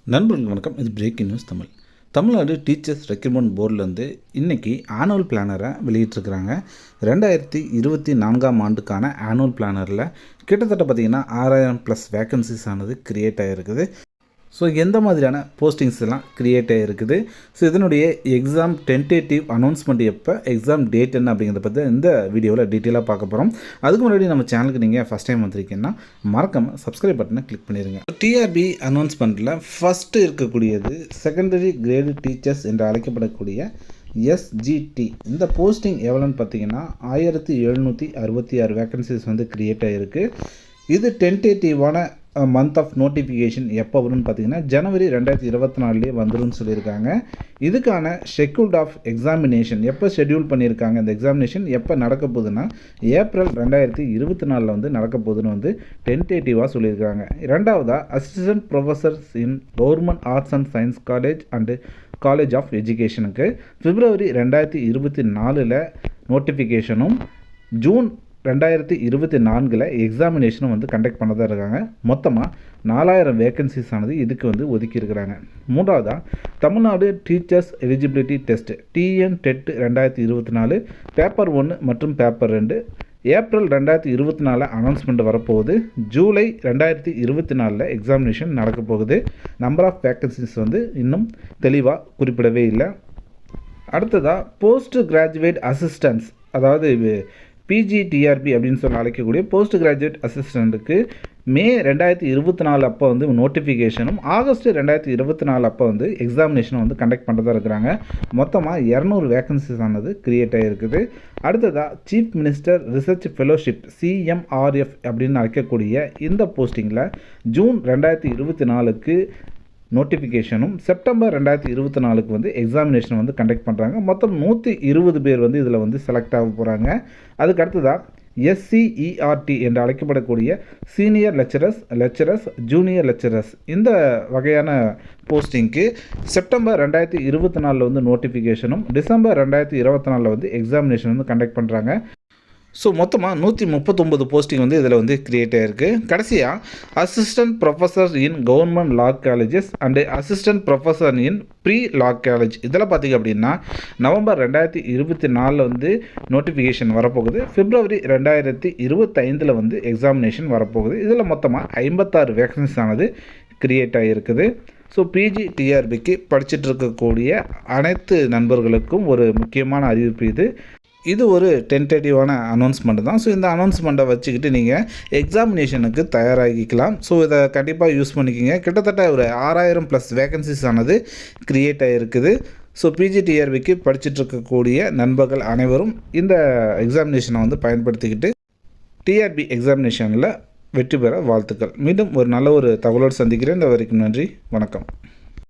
நண்பர்களுக்கு வணக்கம். இது breaking news Tamil. Tamil Nadu teachers recruitment போர்டிலேருந்து இன்றைக்கி ஆனுவல் பிளானரை வெளியிட்டிருக்கிறாங்க. 2024 ஆண்டுக்கான ஆனுவல் பிளானரில் கிட்டத்தட்ட பார்த்திங்கன்னா 6000+ வேக்கன்சிஸ் ஆனது க்ரியேட் ஆகிருக்குது. ஸோ எந்த மாதிரியான போஸ்டிங்ஸ் எல்லாம் க்ரியேட் ஆகிருக்குது, ஸோ இதனுடைய எக்ஸாம் டென்டேட்டிவ் அனௌன்ஸ்மெண்ட் எப்போ, எக்ஸாம் டேட் என்ன அப்படிங்கிறத பற்றி இந்த வீடியோவில் டீட்டெயிலாக பார்க்க போகிறோம். அதுக்கு முன்னாடி நம்ம சேனலுக்கு நீங்கள் ஃபஸ்ட் டைம் வந்திருக்கீங்கன்னா மறக்காமல் சப்ஸ்கிரைப் பட்டனை கிளிக் பண்ணிடுங்க. டிஆர்பி அனௌன்ஸ்மெண்ட்டில் ஃபஸ்ட்டு இருக்கக்கூடியது செகண்டரி கிரேடு டீச்சர்ஸ் என்று அழைக்கப்படக்கூடிய SGT. இந்த போஸ்டிங் எவ்வளோன்னு பார்த்தீங்கன்னா 1766 வேக்கன்சிஸ் வந்து க்ரியேட் ஆகிருக்கு. இது டென்டேட்டிவான மந்த் ஆஃப் நோட்டிஃபிகேஷன் எப்போ வரும்னு பார்த்தீங்கன்னா ஜனவரி 2024 வந்துடும் சொல்லியிருக்காங்க. இதுக்கான ஷெட்யூல்ட் ஆஃப் எக்ஸாமினேஷன் எப்போ ஷெட்யூல் பண்ணியிருக்காங்க, இந்த எக்ஸாமினேஷன் எப்போ நடக்க போகுதுன்னா ஏப்ரல் 2024 வந்து நடக்க போகுதுன்னு வந்து டென்டேட்டிவாக சொல்லியிருக்காங்க. ரெண்டாவதாக assistant professors in government arts and science college and college of எஜுகேஷனுக்கு பிப்ரவரி 2024 நோட்டிஃபிகேஷனும் ஜூன் 2024 எக்ஸாமினேஷனும் வந்து கண்டக்ட் பண்ணதாக இருக்காங்க. மொத்தமாக 4000 வேக்கன்சிஸ் ஆனது இதுக்கு வந்து ஒதுக்கியிருக்கிறாங்க. மூன்றாவதாக Tamil Nadu teachers eligibility test TN TET 2024 paper 1 மற்றும் பேப்பர் 2 ஏப்ரல் 2024 அனௌன்ஸ்மெண்ட் வரப்போகுது. ஜூலை 2024 எக்ஸாமினேஷன் நடக்க போகுது. நம்பர் ஆஃப் வேக்கன்சிஸ் வந்து இன்னும் தெளிவாக குறிப்பிடவே இல்லை. அடுத்ததாக போஸ்ட் கிராஜுவேட் அசிஸ்டன்ஸ், அதாவது PGTRB அப்படின்னு சொல்லி அழைக்கக்கூடிய போஸ்ட் கிராஜுவேட் அசிஸ்டண்ட்டுக்கு மே 2024 அப்போ வந்து நோட்டிஃபிகேஷனும் ஆகஸ்ட் 2024 அப்போ வந்து எக்ஸாமினேஷனும் வந்து கண்டக்ட் பண்ணுறதா இருக்கிறாங்க. மொத்தமாக 200 வேக்கன்சிஸ் ஆனது க்ரியேட் ஆகிருக்குது. அடுத்ததாக chief minister research fellowship CMRF அப்படின்னு அழைக்கக்கூடிய இந்த போஸ்டிங்கில் ஜூன் 2024 நோட்டிஃபிகேஷனும் செப்டம்பர் 2024 வந்து எக்ஸாமினேஷன் வந்து கண்டக்ட் பண்ணுறாங்க. மொத்தம் 120 பேர் வந்து இதில் வந்து செலக்ட் ஆக போகிறாங்க. அதுக்கு அடுத்ததாக SCERT என்று அழைக்கப்படக்கூடிய சீனியர் லெக்சரர்ஸ் ஜூனியர் லெக்சரர்ஸ் இந்த வகையான போஸ்டிங்க்கு செப்டம்பர் 2024 வந்து நோட்டிஃபிகேஷனும் டிசம்பர் 2024 வந்து எக்ஸாமினேஷன் வந்து கண்டக்ட் பண்ணுறாங்க. ஸோ மொத்தமாக 139 போஸ்டிங் வந்து இதில் வந்து க்ரியேட் ஆகிருக்கு. கடைசியாக assistant professor in government law colleges and assistant professor in pre law college இதில் பார்த்திங்க அப்படின்னா நவம்பர் 2024 வந்து நோட்டிஃபிகேஷன் வரப்போகுது. பிப்ரவரி 2025 வந்து எக்ஸாமினேஷன் வரப்போகுது. இதில் மொத்தமாக 56 வேக்கன்சிஸ் ஆனது க்ரியேட் ஆகிருக்குது. ஸோ PGTRBக்கு படிச்சுட்டு இருக்கக்கூடிய அனைத்து நண்பர்களுக்கும் ஒரு முக்கியமான அறிவிப்பு இது ஒரு டென்டேட்டிவான அனௌன்ஸ்மெண்ட் தான். ஸோ இந்த அனௌன்ஸ்மெண்ட்டை வச்சுக்கிட்டு நீங்கள் எக்ஸாமினேஷனுக்கு தயாராகிக்கலாம். ஸோ இதை கண்டிப்பாக யூஸ் பண்ணிக்கிங்க. கிட்டத்தட்ட ஒரு 6000+ வேக்கன்சிஸ் ஆனது க்ரியேட் ஆகிருக்குது. ஸோ PGTRBக்கு படிச்சுட்டு இருக்கக்கூடிய நண்பர்கள் அனைவரும் இந்த எக்ஸாமினேஷனை வந்து பயன்படுத்திக்கிட்டு TRB எக்ஸாமினேஷனில் வெற்றி பெற வாழ்த்துக்கள். மீண்டும் ஒரு நல்ல ஒரு தகவலோடு சந்திக்கிறேன். இந்த வரைக்கும் நன்றி, வணக்கம்.